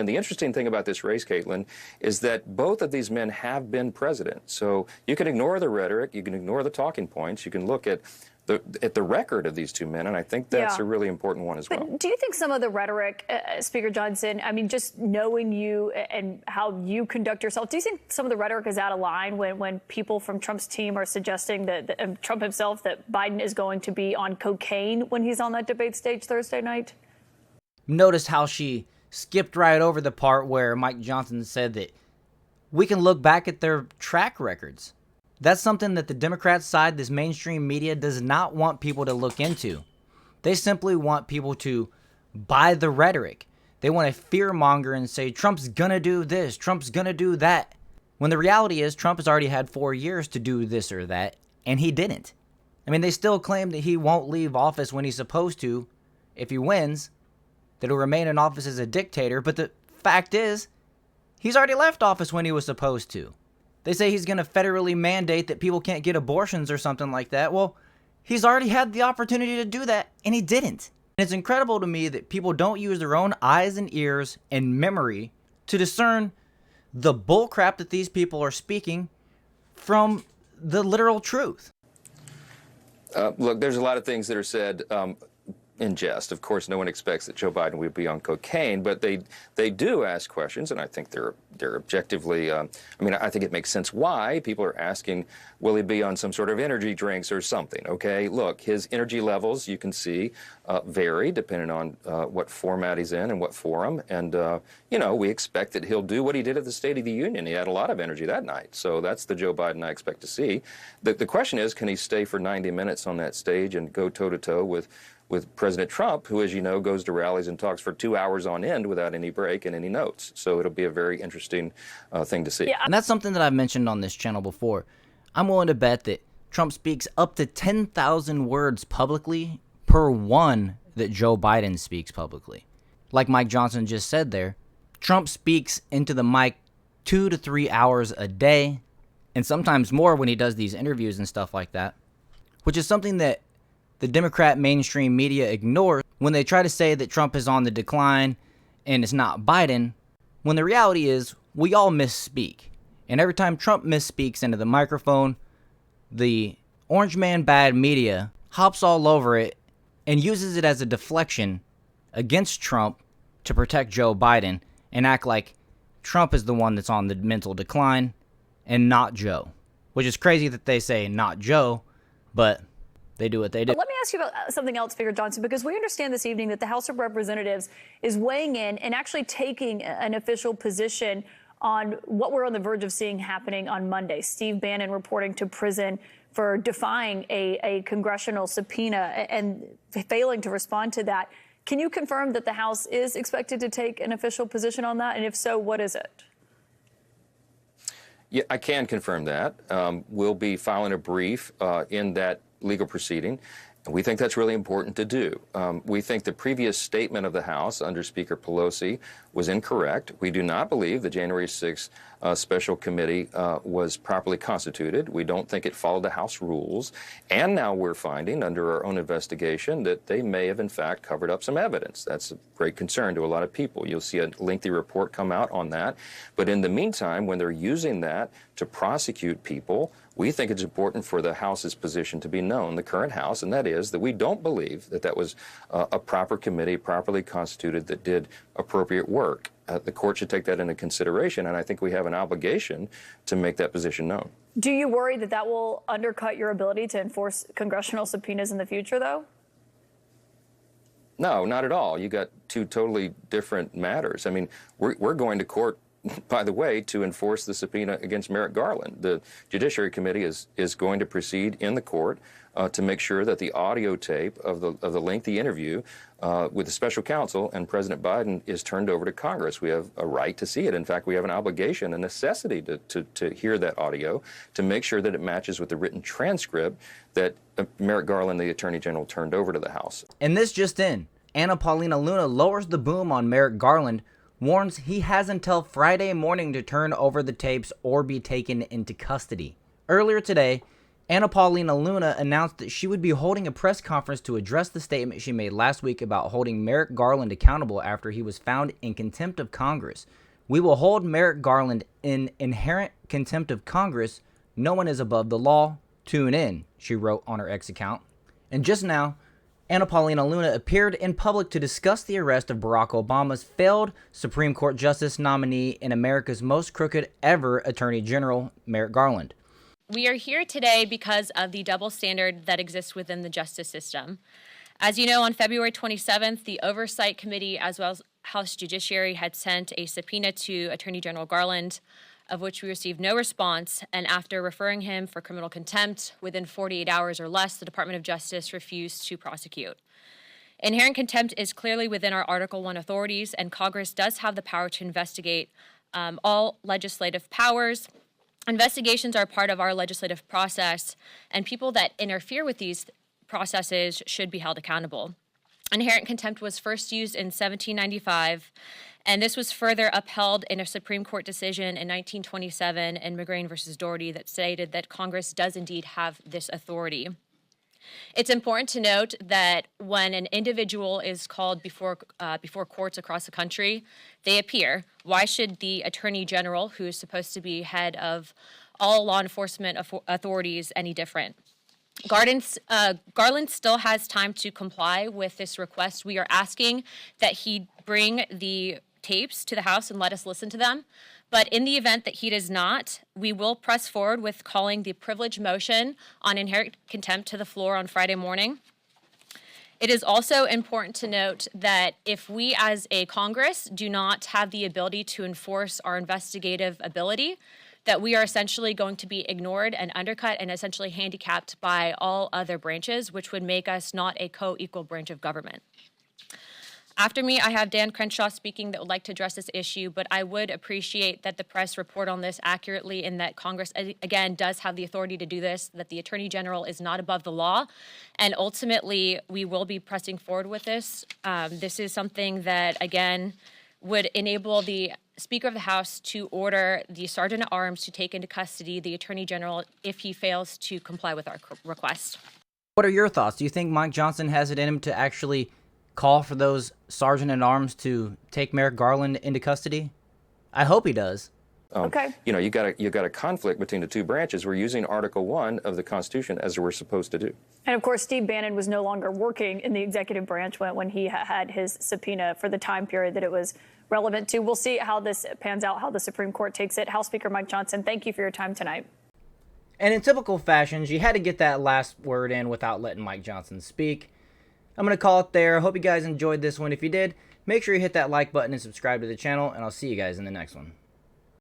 And the interesting thing about this race, Caitlin, is that both of these men have been president. So you can ignore the rhetoric, you can ignore the talking points, you can look at the record of these two men, and I think that's a really important one as well. Do you think some of the rhetoric, Speaker Johnson, I mean, just knowing you and how you conduct yourself, do you think some of the rhetoric is out of line when people from Trump's team are suggesting that Trump himself, that Biden is going to be on cocaine when he's on that debate stage Thursday night? Notice how she skipped right over the part where Mike Johnson said that we can look back at their track records. That's something that the Democrat side, this mainstream media, does not want people to look into. They simply want people to buy the rhetoric. They want to fear-monger and say, Trump's gonna do this, Trump's gonna do that. When the reality is, Trump has already had 4 years to do this or that, and he didn't. I mean, they still claim that he won't leave office when he's supposed to if he wins, that he'll remain in office as a dictator, but the fact is, he's already left office when he was supposed to. They say he's going to federally mandate that people can't get abortions or something like that. Well, he's already had the opportunity to do that, and he didn't. And it's incredible to me that people don't use their own eyes and ears and memory to discern the bullcrap that these people are speaking from the literal truth. Look, there's a lot of things that are said in jest. Of course, no one expects that Joe Biden would be on cocaine, but they do ask questions, and I think they're objectively, I mean, I think it makes sense why people are asking, will he be on some sort of energy drinks or something, okay? Look, his energy levels, you can see, vary depending on what format he's in and what forum, and, you know, we expect that he'll do what he did at the State of the Union. He had a lot of energy that night, so that's the Joe Biden I expect to see. The question is, can he stay for 90 minutes on that stage and go toe-to-toe with President Trump, who, as you know, goes to rallies and talks for 2 hours on end without any break and any notes. So it'll be a very interesting thing to see. Yeah, and that's something that I've mentioned on this channel before. I'm willing to bet that Trump speaks up to 10,000 words publicly per one that Joe Biden speaks publicly. Like Mike Johnson just said there, Trump speaks into the mic 2 to 3 hours a day, and sometimes more when he does these interviews and stuff like that, which is something that the Democrat mainstream media ignores when they try to say that Trump is on the decline and it's not Biden, when the reality is we all misspeak. And every time Trump misspeaks into the microphone, the orange man bad media hops all over it and uses it as a deflection against Trump to protect Joe Biden and act like Trump is the one that's on the mental decline and not Joe. Which is crazy that they say not Joe, but they do what they do. Let me ask you about something else, Speaker Johnson, because we understand this evening that the House of Representatives is weighing in and actually taking an official position on what we're on the verge of seeing happening on Monday. Steve Bannon reporting to prison for defying a congressional subpoena and failing to respond to that. Can you confirm that the House is expected to take an official position on that? And if so, what is it? Yeah, I can confirm that. We'll be filing a brief in that legal proceeding. And we think that's really important to do. We think the previous statement of the House under Speaker Pelosi was incorrect. We do not believe the January 6th special committee was properly constituted. We don't think it followed the House rules. And now we're finding, under our own investigation, that they may have, in fact, covered up some evidence. That's a great concern to a lot of people. You'll see a lengthy report come out on that. But in the meantime, when they're using that to prosecute people, we think it's important for the House's position to be known, the current House, and that is that we don't believe that that was a proper committee, properly constituted, that did appropriate work. The court should take that into consideration, and I think we have an obligation to make that position known. Do you worry that that will undercut your ability to enforce congressional subpoenas in the future, though? No, not at all. You got two totally different matters. I mean, we're going to court, by the way, to enforce the subpoena against Merrick Garland. The Judiciary Committee is going to proceed in the court to make sure that the audio tape of the lengthy interview with the special counsel and President Biden is turned over to Congress. We have a right to see it. In fact, we have an obligation, a necessity to hear that audio, to make sure that it matches with the written transcript that Merrick Garland, the Attorney General, turned over to the House. And this just in, Anna Paulina Luna lowers the boom on Merrick Garland, warns he has until Friday morning to turn over the tapes or be taken into custody. Earlier today, Anna Paulina Luna announced that she would be holding a press conference to address the statement she made last week about holding Merrick Garland accountable after he was found in contempt of Congress. "We will hold Merrick Garland in inherent contempt of Congress. No one is above the law. Tune in," she wrote on her X account. And just now, Anna Paulina Luna appeared in public to discuss the arrest of Barack Obama's failed Supreme Court Justice nominee and America's most crooked ever Attorney General, Merrick Garland. We are here today because of the double standard that exists within the justice system. As you know, on February 27th, the Oversight Committee, as well as House Judiciary, had sent a subpoena to Attorney General Garland, of which we received no response. And after referring him for criminal contempt, within 48 hours or less, the Department of Justice refused to prosecute. Inherent contempt is clearly within our Article I authorities, and Congress does have the power to investigate all legislative powers. Investigations are part of our legislative process, and people that interfere with these processes should be held accountable. Inherent contempt was first used in 1795, and this was further upheld in a Supreme Court decision in 1927 in McGrain versus Doherty that stated that Congress does indeed have this authority. It's important to note that when an individual is called before courts across the country, they appear. Why should the Attorney General, who is supposed to be head of all law enforcement authorities, any different? Garland still has time to comply with this request. We are asking that he bring the tapes to the House and let us listen to them. But in the event that he does not, we will press forward with calling the privilege motion on inherent contempt to the floor on Friday morning. It is also important to note that if we as a Congress do not have the ability to enforce our investigative ability, that we are essentially going to be ignored and undercut and essentially handicapped by all other branches, which would make us not a co-equal branch of government. After me, I have Dan Crenshaw speaking that would like to address this issue, but I would appreciate that the press report on this accurately and that Congress, again, does have the authority to do this, that the Attorney General is not above the law, and ultimately, we will be pressing forward with this. This is something that, again, would enable the Speaker of the House to order the Sergeant at Arms to take into custody the Attorney General if he fails to comply with our request. What are your thoughts? Do you think Mike Johnson has it in him to actually call for those Sergeant at Arms to take Merrick Garland into custody? I hope he does. Okay. You know, you got a conflict between the two branches. We're using Article I of the Constitution as we're supposed to do. And of course, Steve Bannon was no longer working in the executive branch when he had his subpoena for the time period that it was relevant to. We'll see how this pans out, how the Supreme Court takes it. House Speaker Mike Johnson, thank you for your time tonight. And in typical fashion, you had to get that last word in without letting Mike Johnson speak. I'm going to call it there. I hope you guys enjoyed this one. If you did, make sure you hit that like button and subscribe to the channel, and I'll see you guys in the next one.